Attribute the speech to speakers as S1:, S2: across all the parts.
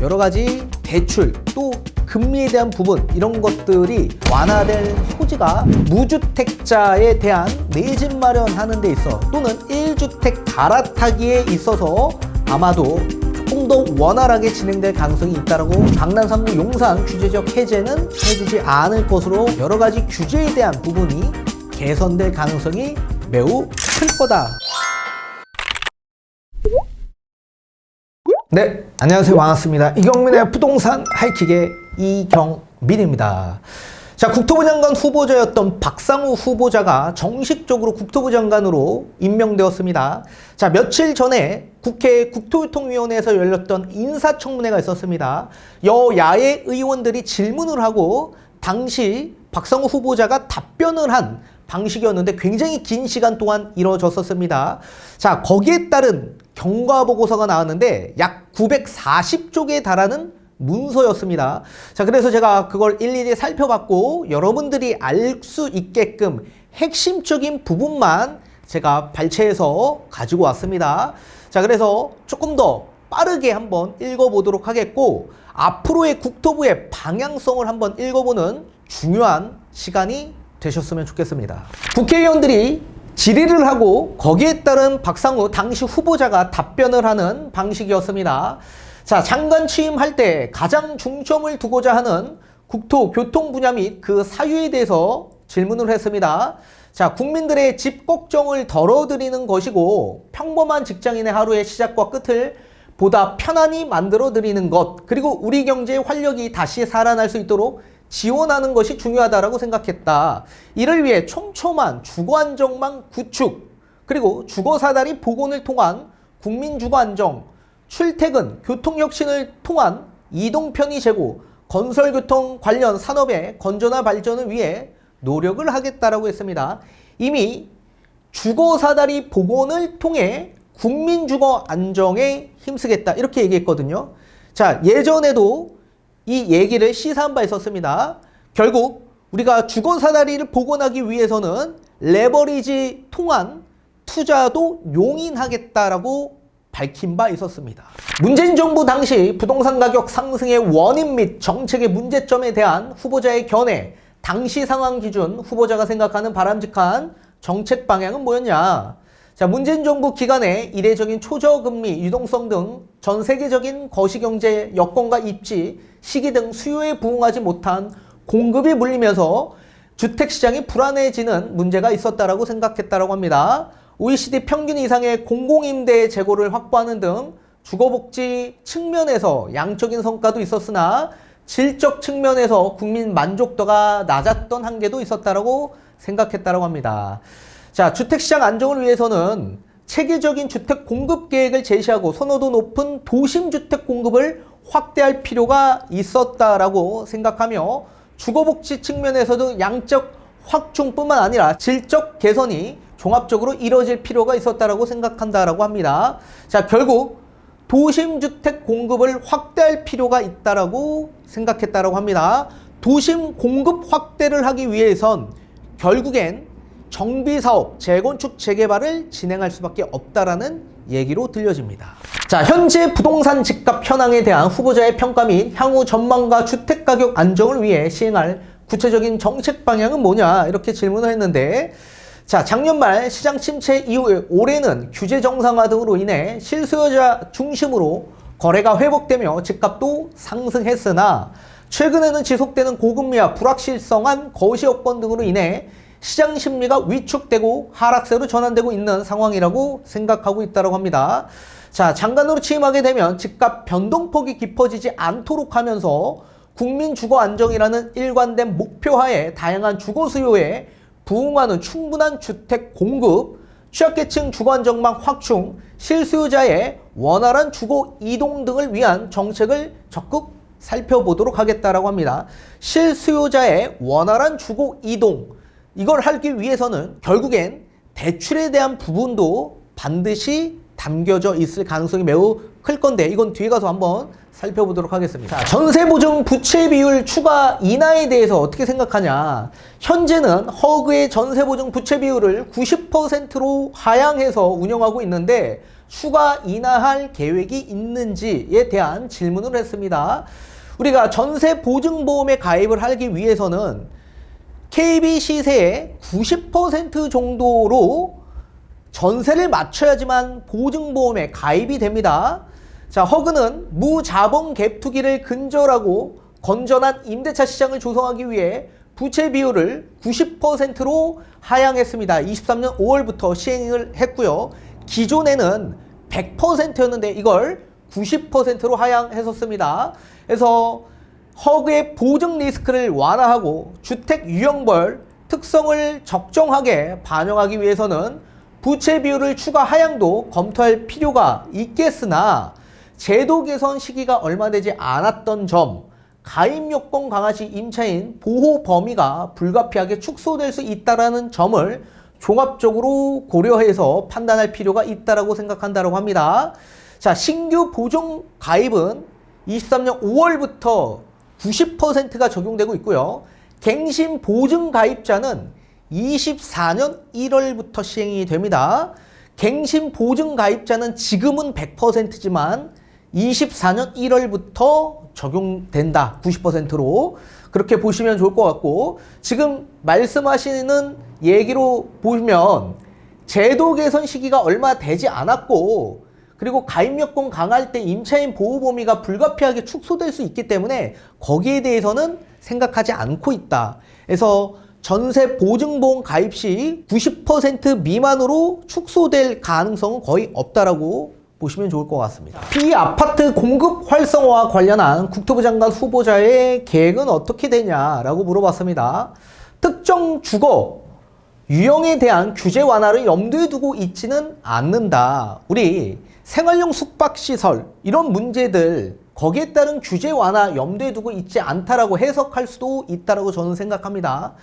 S1: 여러 가지 대출 또 금리에 대한 부분 이런 것들이 완화될 소지가 무주택자에 대한 내 집 마련하는 데 있어 또는 1주택 갈아타기에 있어서 아마도 조금 더 원활하게 진행될 가능성이 있다라고 강남 3구 용산 규제적 해제는 해주지 않을 것으로 여러 가지 규제에 대한 부분이 개선될 가능성이 매우 클 거다. 네, 안녕하세요. 반갑습니다. 이경민의 부동산 하이킥의 이경민입니다. 자, 국토부 장관 후보자였던 박상우 후보자가 정식적으로 국토부 장관으로 임명되었습니다. 자, 며칠 전에 국회 국토교통위원회에서 열렸던 인사청문회가 있었습니다. 여야의 의원들이 질문을 하고 당시 박상우 후보자가 답변을 한 방식이었는데 굉장히 긴 시간 동안 이루어졌었습니다. 자, 거기에 따른 경과보고서가 나왔는데 약 940쪽에 달하는 문서였습니다. 자, 그래서 제가 그걸 일일이 살펴봤고 여러분들이 알 수 있게끔 핵심적인 부분만 제가 발췌해서 가지고 왔습니다. 자, 그래서 조금 더 빠르게 한번 읽어보도록 하겠고 앞으로의 국토부의 방향성을 한번 읽어보는 중요한 시간이 되셨으면 좋겠습니다. 국회의원들이 질의를 하고 거기에 따른 박상우 당시 후보자가 답변을 하는 방식이었습니다. 자, 장관 취임할 때 가장 중점을 두고자 하는 국토, 교통 분야 및 그 사유에 대해서 질문을 했습니다. 자, 국민들의 집 걱정을 덜어드리는 것이고 평범한 직장인의 하루의 시작과 끝을 보다 편안히 만들어드리는 것, 그리고 우리 경제의 활력이 다시 살아날 수 있도록 지원하는 것이 중요하다고 생각했다. 이를 위해 촘촘한 주거안정망 구축, 그리고 주거사다리 복원을 통한 국민주거안정, 출퇴근, 교통혁신을 통한 이동편의 제고, 건설교통 관련 산업의 건전한 발전을 위해 노력을 하겠다라고 했습니다. 이미 주거사다리 복원을 통해 국민주거 안정에 힘쓰겠다 이렇게 얘기했거든요. 자, 예전에도 이 얘기를 시사한 바 있었습니다. 결국 우리가 주거사다리를 복원하기 위해서는 레버리지 통한 투자도 용인하겠다라고 밝힌 바 있었습니다. 문재인 정부 당시 부동산 가격 상승의 원인 및 정책의 문제점에 대한 후보자의 견해, 당시 상황 기준 후보자가 생각하는 바람직한 정책 방향은 뭐였냐? 자, 문재인 정부 기간에 이례적인 초저금리, 유동성 등 전 세계적인 거시경제 여건과 입지, 시기 등 수요에 부응하지 못한 공급이 물리면서 주택시장이 불안해지는 문제가 있었다라고 생각했다라고 합니다. OECD 평균 이상의 공공임대 재고를 확보하는 등 주거복지 측면에서 양적인 성과도 있었으나 질적 측면에서 국민 만족도가 낮았던 한계도 있었다라고 생각했다라고 합니다. 자, 주택시장 안정을 위해서는 체계적인 주택 공급 계획을 제시하고 선호도 높은 도심주택 공급을 확대할 필요가 있었다라고 생각하며 주거복지 측면에서도 양적 확충뿐만 아니라 질적 개선이 종합적으로 이뤄질 필요가 있었다라고 생각한다라고 합니다. 자, 결국 도심주택 공급을 확대할 필요가 있다라고 생각했다라고 합니다. 도심 공급 확대를 하기 위해선 결국엔 정비사업, 재건축, 재개발을 진행할 수밖에 없다라는 얘기로 들려집니다. 자, 현재 부동산 집값 현황에 대한 후보자의 평가 및 향후 전망과 주택가격 안정을 위해 시행할 구체적인 정책 방향은 뭐냐 이렇게 질문을 했는데 자, 작년 말 시장 침체 이후에 올해는 규제 정상화 등으로 인해 실수요자 중심으로 거래가 회복되며 집값도 상승했으나 최근에는 지속되는 고금리와 불확실성한 거시 여건 등으로 인해 시장 심리가 위축되고 하락세로 전환되고 있는 상황이라고 생각하고 있다고 합니다. 자, 장관으로 취임하게 되면 집값 변동폭이 깊어지지 않도록 하면서 국민 주거 안정이라는 일관된 목표하에 다양한 주거 수요에 부응하는 충분한 주택 공급, 취약계층 주거 안정망 확충, 실수요자의 원활한 주거 이동 등을 위한 정책을 적극 살펴보도록 하겠다라고 합니다. 실수요자의 원활한 주거 이동, 이걸 하기 위해서는 결국엔 대출에 대한 부분도 반드시 담겨져 있을 가능성이 매우 클 건데 이건 뒤에 가서 한번 살펴보도록 하겠습니다. 자, 전세보증 부채 비율 추가 인하에 대해서 어떻게 생각하냐. 현재는 허그의 전세보증 부채 비율을 90%로 하향해서 운영하고 있는데 추가 인하할 계획이 있는지에 대한 질문을 했습니다. 우리가 전세 보증보험에 가입을 하기 위해서는 KB 시세의 90% 정도로 전세를 맞춰야지만 보증보험에 가입이 됩니다. 자, 허그는 무자본 갭 투기를 근절하고 건전한 임대차 시장을 조성하기 위해 부채 비율을 90%로 하향했습니다. 23년 5월부터 시행을 했고요. 기존에는 100%였는데 이걸 90%로 하향했었습니다. 그래서 허그의 보증 리스크를 완화하고 주택 유형별 특성을 적정하게 반영하기 위해서는 부채 비율을 추가 하향도 검토할 필요가 있겠으나 제도 개선 시기가 얼마 되지 않았던 점, 가입 요건 강화 시 임차인 보호 범위가 불가피하게 축소될 수 있다는 점을 종합적으로 고려해서 판단할 필요가 있다고 생각한다고 합니다. 자, 신규 보증 가입은 23년 5월부터 90%가 적용되고 있고요. 갱신 보증 가입자는 24년 1월부터 시행이 됩니다. 갱신 보증 가입자는 지금은 100%지만 24년 1월부터 적용된다. 90%로. 그렇게 보시면 좋을 것 같고, 지금 말씀하시는 얘기로 보면 제도 개선 시기가 얼마 되지 않았고, 그리고 가입 요건 강화할 때 임차인 보호 범위가 불가피하게 축소될 수 있기 때문에 거기에 대해서는 생각하지 않고 있다. 그래서 전세 보증보험 가입 시 90% 미만으로 축소될 가능성은 거의 없다라고 보시면 좋을 것 같습니다. 비아파트 공급 활성화와 관련한 국토부 장관 후보자의 계획은 어떻게 되냐라고 물어봤습니다. 특정 주거 유형에 대한 규제 완화를 염두에 두고 있지는 않는다. 우리 생활용 숙박시설 이런 문제들 거기에 따른 규제 완화 염두에 두고 있지 않다라고 해석할 수도 있다라고 저는 생각합니다.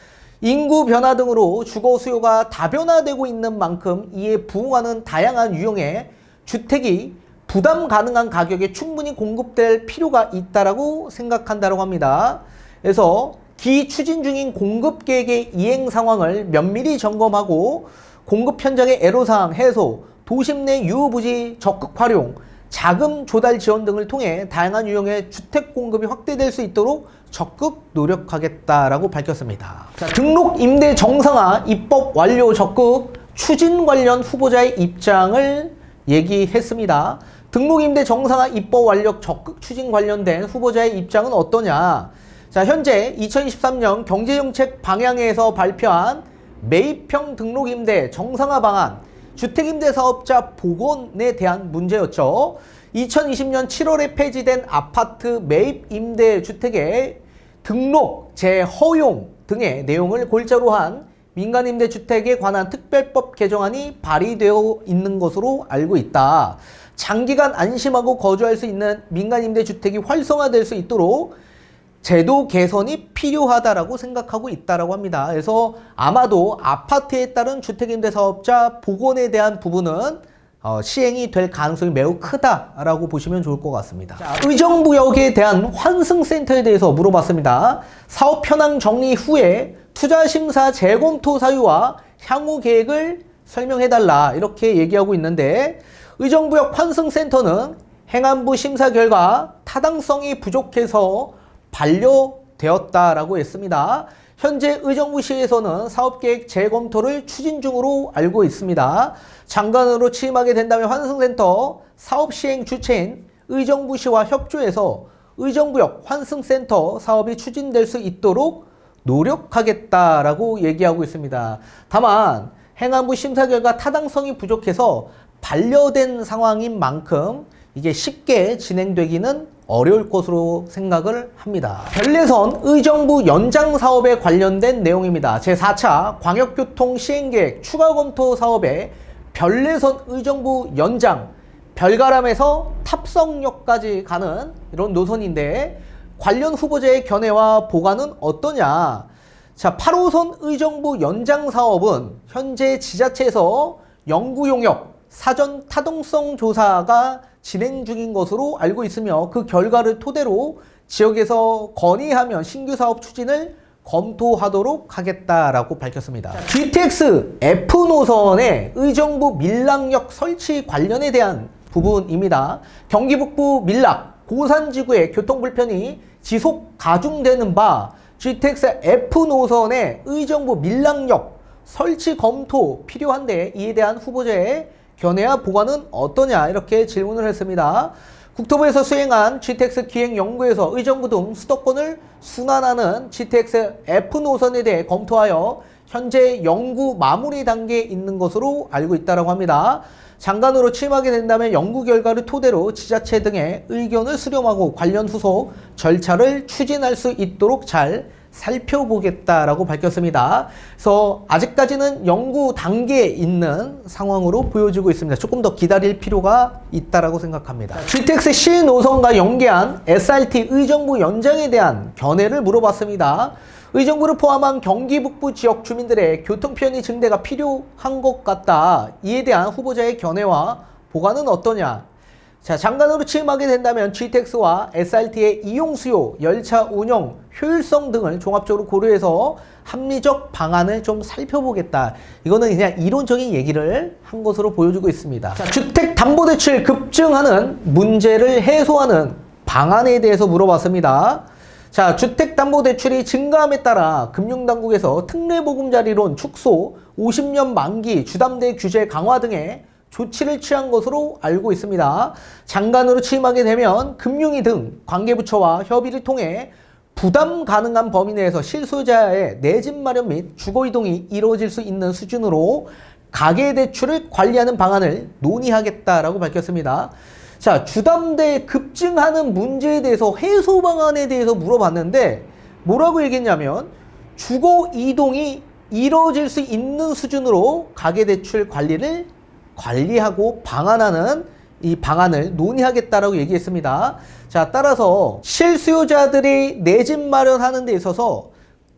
S1: 인구 변화 등으로 주거 수요가 다변화되고 있는 만큼 이에 부응하는 다양한 유형의 주택이 부담 가능한 가격에 충분히 공급될 필요가 있다라고 생각한다고 합니다. 그래서 기추진 중인 공급 계획의 이행 상황을 면밀히 점검하고 공급 현장의 애로사항 해소, 도심 내 유후부지 적극 활용, 자금 조달 지원 등을 통해 다양한 유형의 주택 공급이 확대될 수 있도록 적극 노력하겠다라고 밝혔습니다. 자, 등록 임대 정상화 입법 완료 적극 추진 관련 후보자의 입장을 얘기했습니다. 등록 임대 정상화 입법 완료 적극 추진 관련된 후보자의 입장은 어떠냐? 자, 현재 2023년 경제정책 방향에서 발표한 매입형 등록 임대 정상화 방안, 주택임대사업자 복원에 대한 문제였죠. 2020년 7월에 폐지된 아파트 매입 임대 주택의 등록, 재허용 등의 내용을 골자로 한 민간임대주택에 관한 특별법 개정안이 발의되어 있는 것으로 알고 있다. 장기간 안심하고 거주할 수 있는 민간임대주택이 활성화될 수 있도록 제도 개선이 필요하다라고 생각하고 있다라고 합니다. 그래서 아마도 아파트에 따른 주택임대사업자 복원에 대한 부분은 시행이 될 가능성이 매우 크다라고 보시면 좋을 것 같습니다. 자, 의정부역에 대한 환승센터에 대해서 물어봤습니다. 사업 현황 정리 후에 투자심사 재검토 사유와 향후 계획을 설명해달라 이렇게 얘기하고 있는데, 의정부역 환승센터는 행안부 심사 결과 타당성이 부족해서 반려되었다라고 했습니다. 현재 의정부시에서는 사업계획 재검토를 추진 중으로 알고 있습니다. 장관으로 취임하게 된다면 환승센터 사업시행 주체인 의정부시와 협조해서 의정부역 환승센터 사업이 추진될 수 있도록 노력하겠다라고 얘기하고 있습니다. 다만 행안부 심사 결과 타당성이 부족해서 반려된 상황인 만큼 이게 쉽게 진행되기는 어려울 것으로 생각을 합니다. 별내선 의정부 연장 사업에 관련된 내용입니다. 제4차 광역교통 시행계획 추가 검토 사업에 별내선 의정부 연장, 별가람에서 탑성역까지 가는 이런 노선인데, 관련 후보자의 견해와 보관은 어떠냐? 자, 8호선 의정부 연장 사업은 현재 지자체에서 영구용역 사전 타동성 조사가 진행 중인 것으로 알고 있으며, 그 결과를 토대로 지역에서 건의하면 신규 사업 추진을 검토하도록 하겠다라고 밝혔습니다. GTX F 노선의 의정부 밀락역 설치 관련에 대한 부분입니다. 경기 북부 밀락 고산지구의 교통 불편이 지속 가중되는 바 GTX F 노선의 의정부 밀락역 설치 검토 필요한데 이에 대한 후보자의 견해와 보관은 어떠냐 이렇게 질문을 했습니다. 국토부에서 수행한 GTX 기획연구에서 의정부 등 수도권을 순환하는 GTX F 노선에 대해 검토하여 현재 연구 마무리 단계에 있는 것으로 알고 있다고 합니다. 장관으로 취임하게 된다면 연구 결과를 토대로 지자체 등의 의견을 수렴하고 관련 후속 절차를 추진할 수 있도록 잘 살펴보겠다라고 밝혔습니다. 그래서 아직까지는 연구 단계에 있는 상황으로 보여지고 있습니다. 조금 더 기다릴 필요가 있다라고 생각합니다. GTX C 노선과 연계한 SRT 의정부 연장에 대한 견해를 물어봤습니다. 의정부를 포함한 경기 북부 지역 주민들의 교통 편의 증대가 필요한 것 같다. 이에 대한 후보자의 견해와 보관은 어떠냐? 자, 장관으로 취임하게 된다면 GTX와 SRT의 이용 수요, 열차 운영, 효율성 등을 종합적으로 고려해서 합리적 방안을 좀 살펴보겠다. 이거는 그냥 이론적인 얘기를 한 것으로 보여주고 있습니다. 자, 주택담보대출 급증하는 문제를 해소하는 방안에 대해서 물어봤습니다. 자, 주택담보대출이 증가함에 따라 금융당국에서 특례보금자리론 축소, 50년 만기, 주담대 규제 강화 등의 조치를 취한 것으로 알고 있습니다. 장관으로 취임하게 되면 금융위 등 관계부처와 협의를 통해 부담 가능한 범위 내에서 실수요자의 내 집 마련 및 주거이동이 이루어질 수 있는 수준으로 가계대출을 관리하는 방안을 논의하겠다라고 밝혔습니다. 자, 주담대 급증하는 문제에 대해서 해소 방안에 대해서 물어봤는데 뭐라고 얘기했냐면 주거이동이 이루어질 수 있는 수준으로 가계대출 관리하고 방안하는 이 방안을 논의하겠다라고 얘기했습니다. 자, 따라서 실수요자들이 내 집 마련하는 데 있어서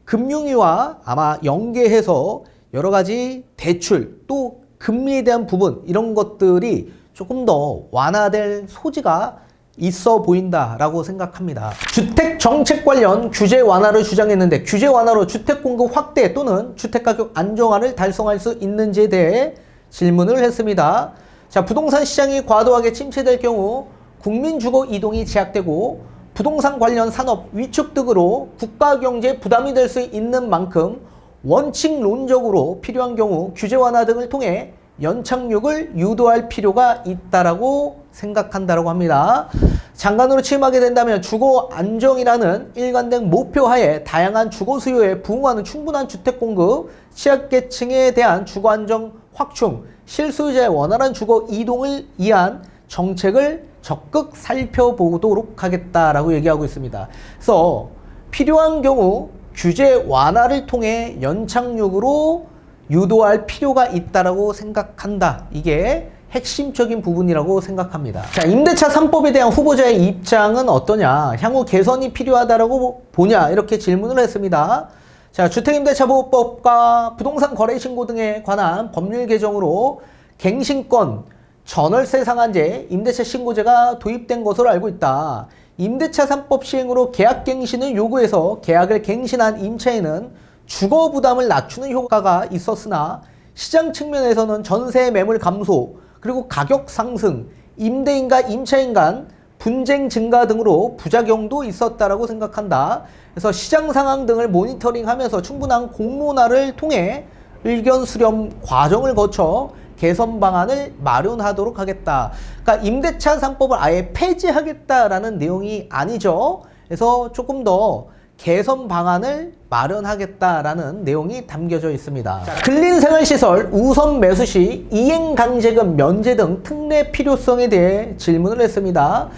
S1: 금융위와 아마 연계해서 여러 가지 대출 또 금리에 대한 부분 이런 것들이 조금 더 완화될 소지가 있어 보인다라고 생각합니다. 주택 정책 관련 규제 완화를 주장했는데 규제 완화로 주택 공급 확대 또는 주택 가격 안정화를 달성할 수 있는지에 대해 질문을 했습니다. 자, 부동산 시장이 과도하게 침체될 경우 국민 주거 이동이 제약되고 부동산 관련 산업 위축 등으로 국가 경제에 부담이 될 수 있는 만큼 원칙론적으로 필요한 경우 규제 완화 등을 통해 연착륙을 유도할 필요가 있다라고 생각한다라고 합니다. 장관으로 취임하게 된다면 주거 안정이라는 일관된 목표 하에 다양한 주거 수요에 부응하는 충분한 주택 공급, 취약계층에 대한 주거 안정 확충, 실수요자의 원활한 주거 이동을 위한 정책을 적극 살펴보도록 하겠다라고 얘기하고 있습니다. 그래서 필요한 경우 규제 완화를 통해 연착륙으로 유도할 필요가 있다라고 생각한다. 이게 핵심적인 부분이라고 생각합니다. 자, 임대차 3법에 대한 후보자의 입장은 어떠냐? 향후 개선이 필요하다라고 보냐? 이렇게 질문을 했습니다. 자, 주택임대차보호법과 부동산 거래신고 등에 관한 법률 개정으로 갱신권, 전월세 상한제, 임대차 신고제가 도입된 것으로 알고 있다. 임대차 3법 시행으로 계약갱신을 요구해서 계약을 갱신한 임차인은 주거 부담을 낮추는 효과가 있었으나 시장 측면에서는 전세 매물 감소, 그리고 가격 상승, 임대인과 임차인 간 분쟁 증가 등으로 부작용도 있었다라고 생각한다. 그래서 시장 상황 등을 모니터링하면서 충분한 공론화를 통해 의견 수렴 과정을 거쳐 개선 방안을 마련하도록 하겠다. 그러니까 임대차 3법을 아예 폐지하겠다라는 내용이 아니죠. 그래서 조금 더 개선 방안을 마련하겠다라는 내용이 담겨져 있습니다. 자, 근린생활시설 우선 매수 시 이행강제금 면제 등 특례 필요성에 대해 질문을 했습니다.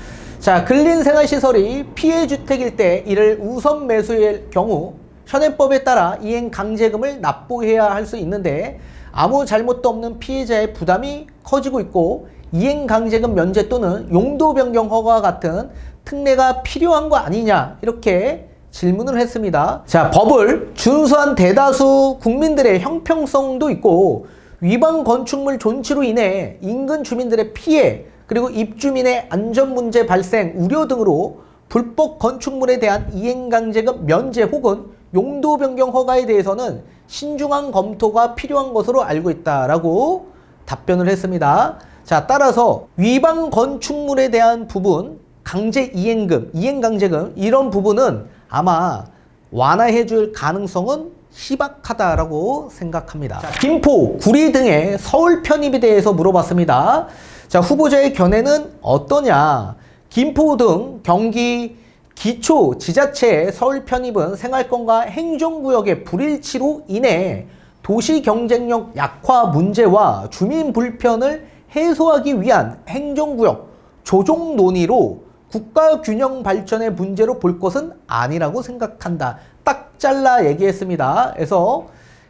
S1: 자, 근린생활시설이 피해주택일 때 이를 우선 매수일 경우 현행법에 따라 이행강제금을 납부해야 할 수 있는데 아무 잘못도 없는 피해자의 부담이 커지고 있고 이행강제금 면제 또는 용도 변경 허가 같은 특례가 필요한 거 아니냐 이렇게 질문을 했습니다. 자, 법을 준수한 대다수 국민들의 형평성도 있고 위반 건축물 존치로 인해 인근 주민들의 피해 그리고 입주민의 안전 문제 발생 우려 등으로 불법 건축물에 대한 이행강제금 면제 혹은 용도 변경 허가에 대해서는 신중한 검토가 필요한 것으로 알고 있다라고 답변을 했습니다. 자, 따라서 위반 건축물에 대한 부분, 강제 이행금, 이행강제금 이런 부분은 아마 완화해 줄 가능성은 희박하다라고 생각합니다. 자, 김포, 구리 등의 서울 편입에 대해서 물어봤습니다. 자, 후보자의 견해는 어떠냐? 김포 등 경기 기초 지자체의 서울 편입은 생활권과 행정구역의 불일치로 인해 도시 경쟁력 약화 문제와 주민 불편을 해소하기 위한 행정구역 조정 논의로 국가 균형 발전의 문제로 볼 것은 아니라고 생각한다. 딱 잘라 얘기했습니다. 그래서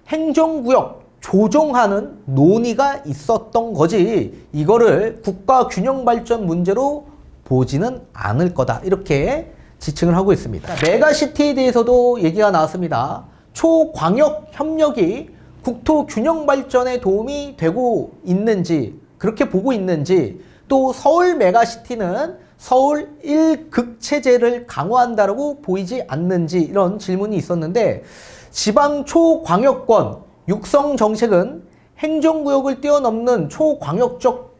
S1: 행정구역 조정하는 논의가 있었던 거지 이거를 국가 균형 발전 문제로 보지는 않을 거다. 이렇게 지칭을 하고 있습니다. 메가시티에 대해서도 얘기가 나왔습니다. 초광역 협력이 국토 균형 발전에 도움이 되고 있는지 그렇게 보고 있는지 또 서울 메가시티는 서울 1극 체제를 강화한다라고 보이지 않는지 이런 질문이 있었는데 지방 초광역권 육성 정책은 행정구역을 뛰어넘는 초광역적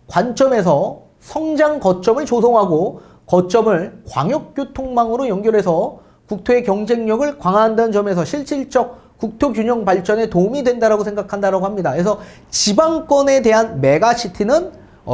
S1: 관점에서 성장 거점을 조성하고 거점을 광역교통망으로 연결해서 국토의 경쟁력을 강화한다는 점에서 실질적 국토 균형 발전에 도움이 된다라고 생각한다라고 합니다. 그래서 지방권에 대한 메가시티는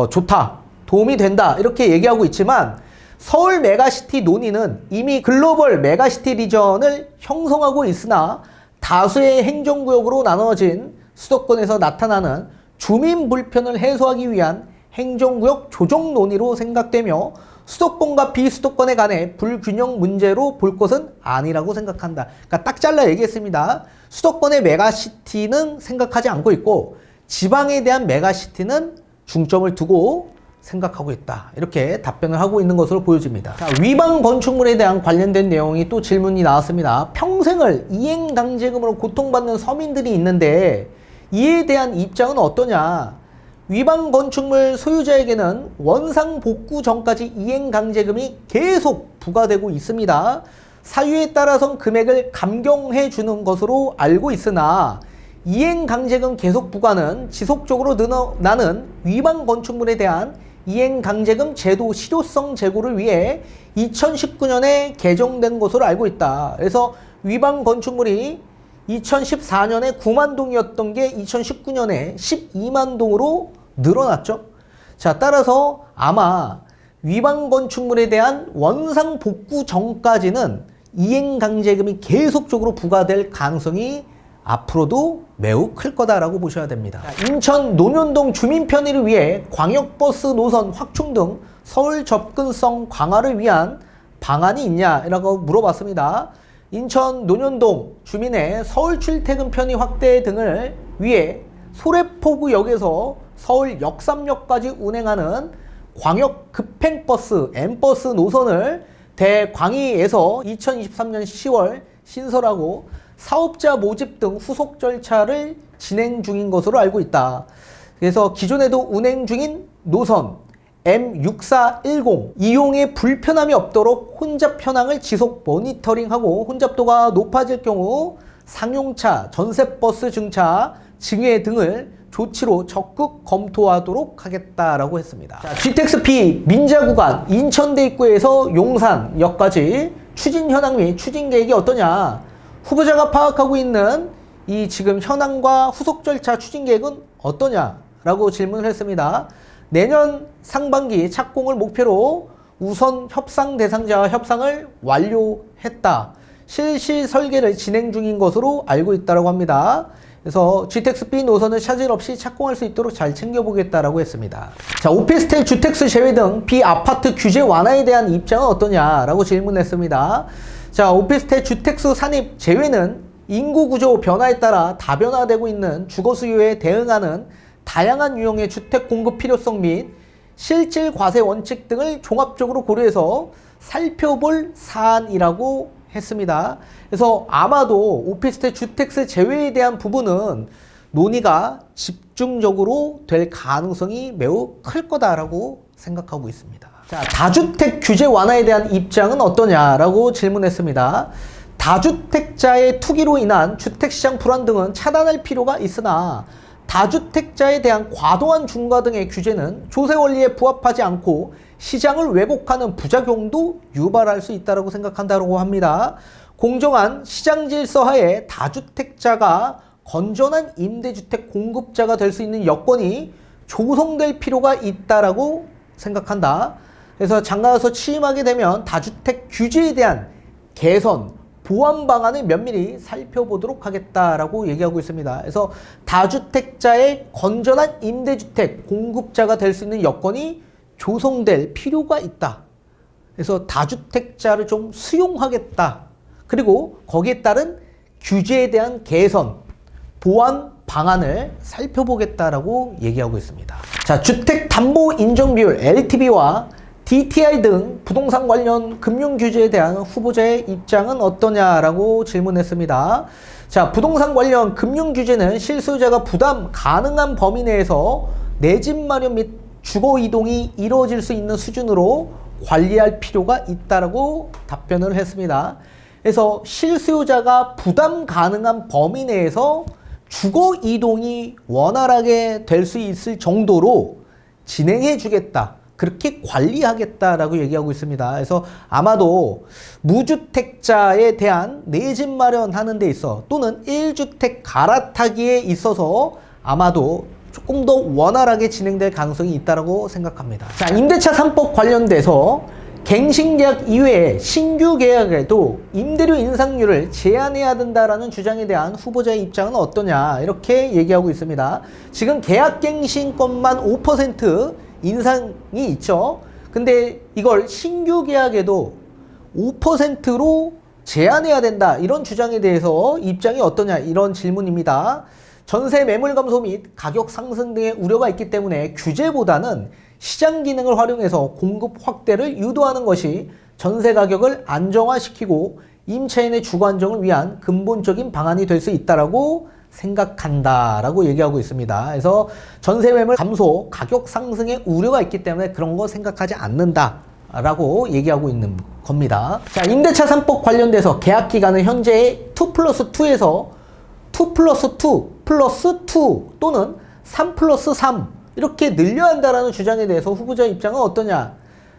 S1: 좋다, 도움이 된다 이렇게 얘기하고 있지만 서울 메가시티 논의는 이미 글로벌 메가시티 리전을 형성하고 있으나 다수의 행정구역으로 나눠진 수도권에서 나타나는 주민 불편을 해소하기 위한 행정구역 조정 논의로 생각되며 수도권과 비수도권에 관해 불균형 문제로 볼 것은 아니라고 생각한다. 그러니까 딱 잘라 얘기했습니다. 수도권의 메가시티는 생각하지 않고 있고 지방에 대한 메가시티는 중점을 두고 생각하고 있다. 이렇게 답변을 하고 있는 것으로 보여집니다. 자, 위반 건축물에 대한 관련된 내용이 또 질문이 나왔습니다. 평생을 이행강제금으로 고통받는 서민들이 있는데 이에 대한 입장은 어떠냐? 위반 건축물 소유자에게는 원상 복구 전까지 이행강제금이 계속 부과되고 있습니다. 사유에 따라선 금액을 감경해 주는 것으로 알고 있으나 이행강제금 계속 부과는 지속적으로 늘어나는 위반 건축물에 대한 이행강제금 제도 실효성 제고를 위해 2019년에 개정된 것으로 알고 있다. 그래서 위반 건축물이 2014년에 9만 동이었던 게 2019년에 12만 동으로 늘어났죠. 자, 따라서 아마 위반 건축물에 대한 원상 복구 전까지는 이행강제금이 계속적으로 부과될 가능성이 앞으로도 매우 클 거다라고 보셔야 됩니다. 인천 논현동 주민 편의를 위해 광역버스 노선 확충 등 서울 접근성 강화를 위한 방안이 있냐라고 물어봤습니다. 인천 논현동 주민의 서울 출퇴근 편의 확대 등을 위해 소래포구역에서 서울 역삼역까지 운행하는 광역 급행버스 M버스 노선을 대광의에서 2023년 10월 신설하고 사업자 모집 등 후속 절차를 진행 중인 것으로 알고 있다. 그래서 기존에도 운행 중인 노선 M6410 이용에 불편함이 없도록 혼잡 현황을 지속 모니터링하고 혼잡도가 높아질 경우 상용차, 전세버스 증차, 증회 등을 조치로 적극 검토하도록 하겠다라고 했습니다. 자, GTX-P 민자 구간 인천대 입구에서 용산역까지 추진 현황 및 추진 계획이 어떠냐? 후보자가 파악하고 있는 이 지금 현황과 후속 절차 추진 계획은 어떠냐라고 질문을 했습니다. 내년 상반기 착공을 목표로 우선 협상 대상자와 협상을 완료했다. 실시 설계를 진행 중인 것으로 알고 있다고 합니다. 그래서 GTX-B 노선을 차질 없이 착공할 수 있도록 잘 챙겨보겠다라고 했습니다. 자, 오피스텔 주택수 제외 등 비아파트 규제 완화에 대한 입장은 어떠냐라고 질문했습니다. 자, 오피스텔 주택수 산입 제외는 인구 구조 변화에 따라 다변화되고 있는 주거 수요에 대응하는 다양한 유형의 주택 공급 필요성 및 실질 과세 원칙 등을 종합적으로 고려해서 살펴볼 사안이라고 했습니다. 그래서 아마도 오피스텔 주택세 제외에 대한 부분은 논의가 집중적으로 될 가능성이 매우 클 거다라고 생각하고 있습니다. 자, 다주택 규제 완화에 대한 입장은 어떠냐라고 질문했습니다. 다주택자의 투기로 인한 주택시장 불안 등은 차단할 필요가 있으나 다주택자에 대한 과도한 중과 등의 규제는 조세 원리에 부합하지 않고 시장을 왜곡하는 부작용도 유발할 수 있다고 생각한다고 합니다. 공정한 시장 질서 하에 다주택자가 건전한 임대주택 공급자가 될 수 있는 여건이 조성될 필요가 있다라고 생각한다. 그래서 장가가서 취임하게 되면 다주택 규제에 대한 개선, 보완 방안을 면밀히 살펴보도록 하겠다라고 얘기하고 있습니다. 그래서 다주택자의 건전한 임대주택 공급자가 될 수 있는 여건이 조성될 필요가 있다. 그래서 다주택자를 좀 수용하겠다. 그리고 거기에 따른 규제에 대한 개선, 보완 방안을 살펴보겠다라고 얘기하고 있습니다. 자, 주택담보인정비율 LTV와 DTI 등 부동산 관련 금융 규제에 대한 후보자의 입장은 어떠냐라고 질문했습니다. 자, 부동산 관련 금융 규제는 실수요자가 부담 가능한 범위 내에서 내 집 마련 및 주거 이동이 이루어질 수 있는 수준으로 관리할 필요가 있다라고 답변을 했습니다. 그래서 실수요자가 부담 가능한 범위 내에서 주거 이동이 원활하게 될 수 있을 정도로 진행해 주겠다. 그렇게 관리하겠다라고 얘기하고 있습니다. 그래서 아마도 무주택자에 대한 내 집 마련하는 데 있어 또는 1주택 갈아타기에 있어서 아마도 조금 더 원활하게 진행될 가능성이 있다고 생각합니다. 자, 임대차 3법 관련돼서 갱신계약 이외에 신규 계약에도 임대료 인상률을 제한해야 된다라는 주장에 대한 후보자의 입장은 어떠냐 이렇게 얘기하고 있습니다. 지금 계약갱신권만 5% 인상이 있죠. 근데 이걸 신규 계약에도 5%로 제한해야 된다 이런 주장에 대해서 입장이 어떠냐 이런 질문입니다. 전세 매물 감소 및 가격 상승 등의 우려가 있기 때문에 규제보다는 시장 기능을 활용해서 공급 확대를 유도하는 것이 전세 가격을 안정화시키고 임차인의 주거 안정을 위한 근본적인 방안이 될 수 있다라고 생각한다라고 얘기하고 있습니다. 그래서 전세 매물 감소, 가격 상승의 우려가 있기 때문에 그런 거 생각하지 않는다라고 얘기하고 있는 겁니다. 자, 임대차 3법 관련돼서 계약 기간은 현재의 2+2에서 2+2 플러스 2 또는 3+3 이렇게 늘려야 한다라는 주장에 대해서 후보자 입장은 어떠냐?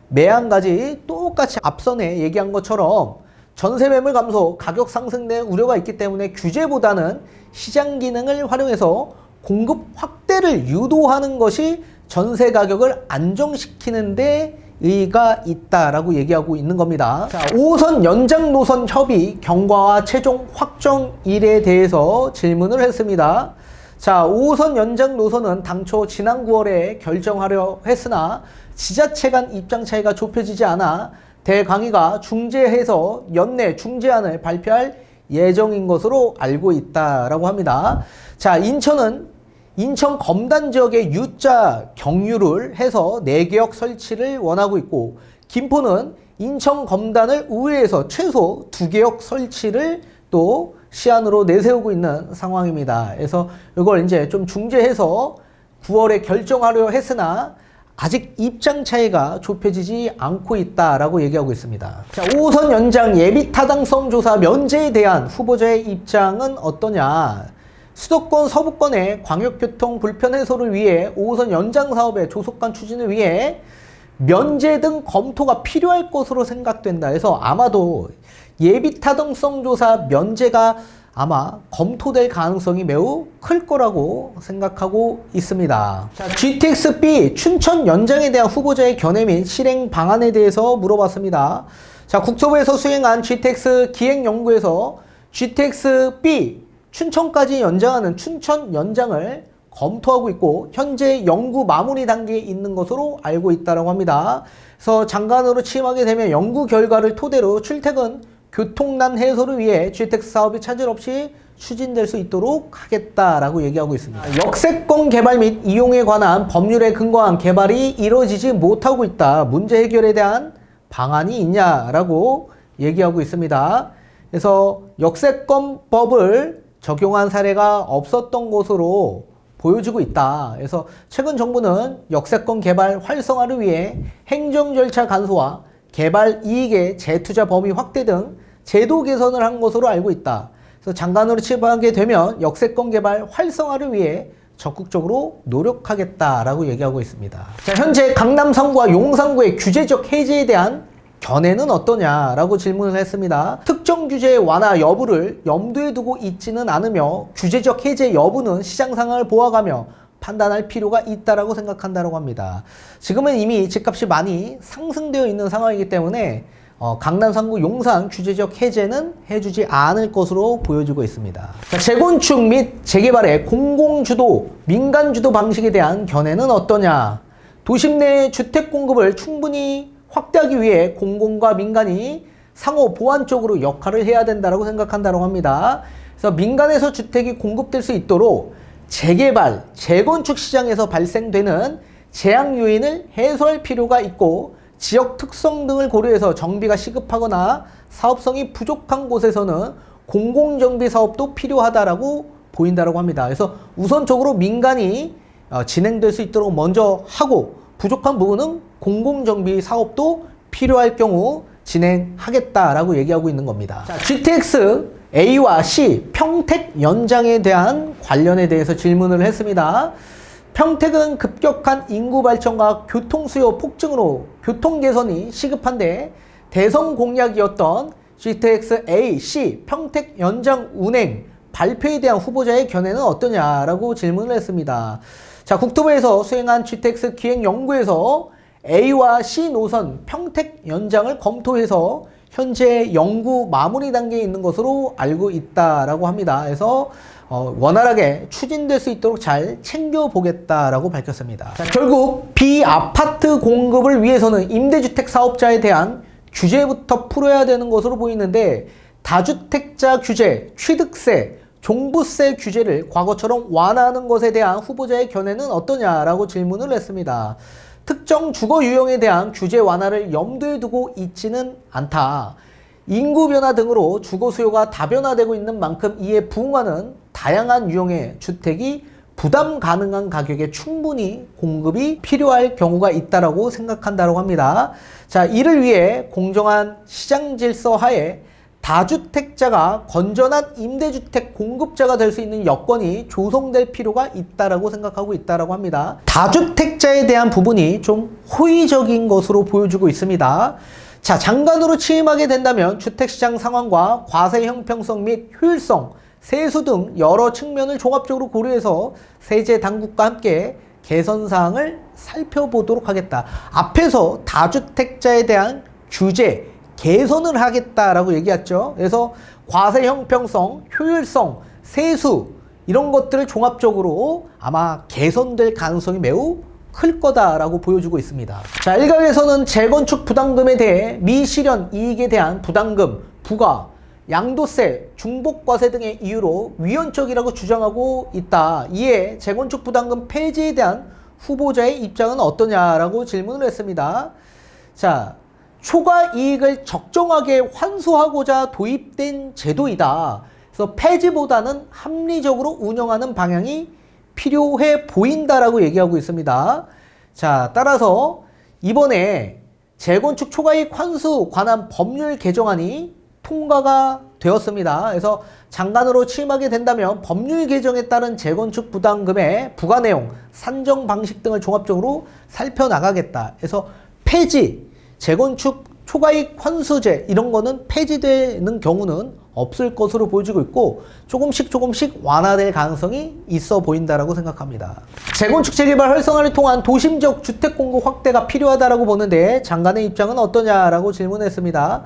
S1: 매한 가지 똑같이 앞선에 얘기한 것처럼 전세 매물 감소, 가격 상승 등 우려가 있기 때문에 규제보다는 시장 기능을 활용해서 공급 확대를 유도하는 것이 전세 가격을 안정시키는 데 의의가 있다라고 얘기하고 있는 겁니다. 자, 5호선 연장 노선 협의 경과와 최종 확정일에 대해서 질문을 했습니다. 자, 5호선 연장 노선은 당초 지난 9월에 결정하려 했으나 지자체 간 입장 차이가 좁혀지지 않아 대강의가 중재해서 연내 중재안을 발표할 예정인 것으로 알고 있다라고 합니다. 자, 인천은 인천 검단 지역에 U자 경유를 해서 4개역 설치를 원하고 있고, 김포는 인천 검단을 우회해서 최소 2개역 설치를 또 시안으로 내세우고 있는 상황입니다. 그래서 이걸 이제 좀 중재해서 9월에 결정하려 했으나 아직 입장 차이가 좁혀지지 않고 있다라고 얘기하고 있습니다. 자, 5호선 연장 예비 타당성 조사 면제에 대한 후보자의 입장은 어떠냐? 수도권 서부권의 광역교통 불편 해소를 위해 5호선 연장 사업의 조속한 추진을 위해 면제 등 검토가 필요할 것으로 생각된다. 그래서 아마도 예비 타당성 조사 면제가 아마 검토될 가능성이 매우 클 거라고 생각하고 있습니다. 자, GTX-B 춘천 연장에 대한 후보자의 견해 및 실행 방안에 대해서 물어봤습니다. 자, 국토부에서 수행한 GTX 기획연구에서 GTX-B 춘천까지 연장하는 춘천 연장을 검토하고 있고 현재 연구 마무리 단계에 있는 것으로 알고 있다고 합니다. 그래서 장관으로 취임하게 되면 연구 결과를 토대로 출퇴근 교통난 해소를 위해 GTX 사업이 차질 없이 추진될 수 있도록 하겠다라고 얘기하고 있습니다. 역세권 개발 및 이용에 관한 법률에 근거한 개발이 이루어지지 못하고 있다. 문제 해결에 대한 방안이 있냐라고 얘기하고 있습니다. 그래서 역세권법을 적용한 사례가 없었던 것으로 보여지고 있다. 그래서 최근 정부는 역세권 개발 활성화를 위해 행정 절차 간소화, 개발 이익의 재투자 범위 확대 등 제도 개선을 한 것으로 알고 있다. 그래서 장관으로 취임하게 되면 역세권 개발 활성화를 위해 적극적으로 노력하겠다라고 얘기하고 있습니다. 자, 현재 강남 3구와 용산구의 규제적 해제에 대한 견해는 어떠냐라고 질문을 했습니다. 특정 규제의 완화 여부를 염두에 두고 있지는 않으며 규제적 해제 여부는 시장 상황을 보아가며 판단할 필요가 있다라고 생각한다고 합니다. 지금은 이미 집값이 많이 상승되어 있는 상황이기 때문에 강남 3구 용산 규제적 해제는 해주지 않을 것으로 보여지고 있습니다. 자, 재건축 및 재개발의 공공주도, 민간주도 방식에 대한 견해는 어떠냐? 도심 내 주택 공급을 충분히 확대하기 위해 공공과 민간이 상호 보완적으로 역할을 해야 된다고 생각한다고 합니다. 그래서 민간에서 주택이 공급될 수 있도록 재개발, 재건축 시장에서 발생되는 제약 요인을 해소할 필요가 있고 지역 특성 등을 고려해서 정비가 시급하거나 사업성이 부족한 곳에서는 공공정비 사업도 필요하다라고 보인다고 합니다. 그래서 우선적으로 민간이 진행될 수 있도록 먼저 하고 부족한 부분은 공공정비 사업도 필요할 경우 진행하겠다라고 얘기하고 있는 겁니다. 자, GTX A와 C 평택 연장에 대한 관련에 대해서 질문을 했습니다. 평택은 급격한 인구 발전과 교통 수요 폭증으로 교통 개선이 시급한데 대선 공약이었던 GTX A, C 평택 연장 운행 발표에 대한 후보자의 견해는 어떠냐라고 질문을 했습니다. 자, 국토부에서 수행한 GTX 기획연구에서 A와 C 노선 평택 연장을 검토해서 현재 연구 마무리 단계에 있는 것으로 알고 있다라고 합니다. 그래서 원활하게 추진될 수 있도록 잘 챙겨보겠다라고 밝혔습니다. 자, 결국 비아파트 공급을 위해서는 임대주택 사업자에 대한 규제부터 풀어야 되는 것으로 보이는데 다주택자 규제, 취득세, 종부세 규제를 과거처럼 완화하는 것에 대한 후보자의 견해는 어떠냐라고 질문을 했습니다. 특정 주거 유형에 대한 규제 완화를 염두에 두고 있지는 않다. 인구 변화 등으로 주거 수요가 다변화되고 있는 만큼 이에 부응하는 다양한 유형의 주택이 부담 가능한 가격에 충분히 공급이 필요할 경우가 있다라고 생각한다고 합니다. 자, 이를 위해 공정한 시장 질서 하에 다주택자가 건전한 임대주택 공급자가 될 수 있는 여건이 조성될 필요가 있다라고 생각하고 있다라고 합니다. 다주택자에 대한 부분이 좀 호의적인 것으로 보여지고 있습니다. 자, 장관으로 취임하게 된다면 주택시장 상황과 과세 형평성 및 효율성, 세수 등 여러 측면을 종합적으로 고려해서 세제 당국과 함께 개선 사항을 살펴보도록 하겠다. 앞에서 다주택자에 대한 규제, 개선을 하겠다라고 얘기했죠. 그래서 과세 형평성, 효율성, 세수 이런 것들을 종합적으로 아마 개선될 가능성이 매우 클 거다라고 보여주고 있습니다. 자, 일각에서는 재건축 부담금에 대해 미실현 이익에 대한 부담금, 부과, 양도세, 중복과세 등의 이유로 위헌적이라고 주장하고 있다. 이에 재건축 부담금 폐지에 대한 후보자의 입장은 어떠냐라고 질문을 했습니다. 자, 초과 이익을 적정하게 환수하고자 도입된 제도이다. 그래서 폐지보다는 합리적으로 운영하는 방향이 필요해 보인다라고 얘기하고 있습니다. 자, 따라서 이번에 재건축 초과이익 환수 관한 법률 개정안이 통과가 되었습니다. 그래서 장관으로 취임하게 된다면 법률 개정에 따른 재건축 부담금의 부과 내용, 산정 방식 등을 종합적으로 살펴나가겠다. 그래서 폐지, 재건축 초과이익 환수제 이런 거는 폐지되는 경우는 없을 것으로 보여지고 있고 조금씩 완화될 가능성이 있어 보인다라고 생각합니다. 재건축 재개발 활성화를 통한 도심적 주택 공급 확대가 필요하다라고 보는데 장관의 입장은 어떠냐라고 질문했습니다.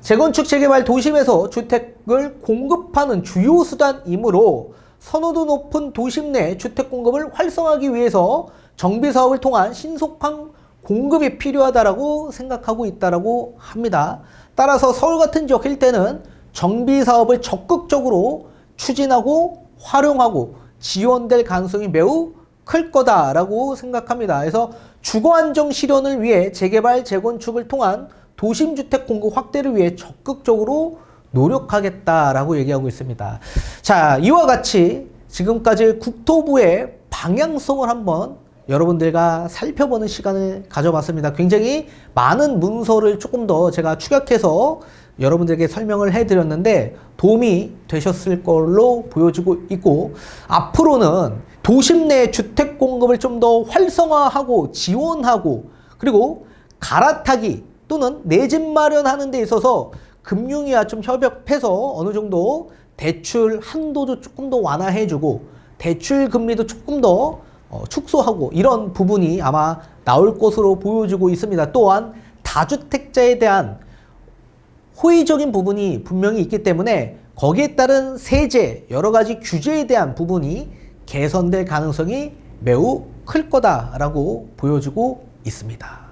S1: 재건축 재개발 도심에서 주택을 공급하는 주요 수단이므로 선호도 높은 도심 내 주택 공급을 활성화하기 위해서 정비 사업을 통한 신속한 공급이 필요하다라고 생각하고 있다라고 합니다. 따라서 서울 같은 지역 일대는 정비 사업을 적극적으로 추진하고 활용하고 지원될 가능성이 매우 클 거다라고 생각합니다. 그래서 주거 안정 실현을 위해 재개발, 재건축을 통한 도심주택 공급 확대를 위해 적극적으로 노력하겠다라고 얘기하고 있습니다. 자, 이와 같이 지금까지 국토부의 방향성을 한번 여러분들과 살펴보는 시간을 가져봤습니다. 굉장히 많은 문서를 조금 더 제가 축약해서 여러분들에게 설명을 해드렸는데 도움이 되셨을 걸로 보여지고 있고, 앞으로는 도심 내 주택 공급을 좀 더 활성화하고 지원하고, 그리고 갈아타기 또는 내 집 마련하는 데 있어서 금융위와 좀 협업해서 어느 정도 대출 한도도 조금 더 완화해주고 대출 금리도 조금 더 축소하고, 이런 부분이 아마 나올 것으로 보여지고 있습니다. 또한 다주택자에 대한 호의적인 부분이 분명히 있기 때문에 거기에 따른 세제, 여러 가지 규제에 대한 부분이 개선될 가능성이 매우 클 거다라고 보여지고 있습니다.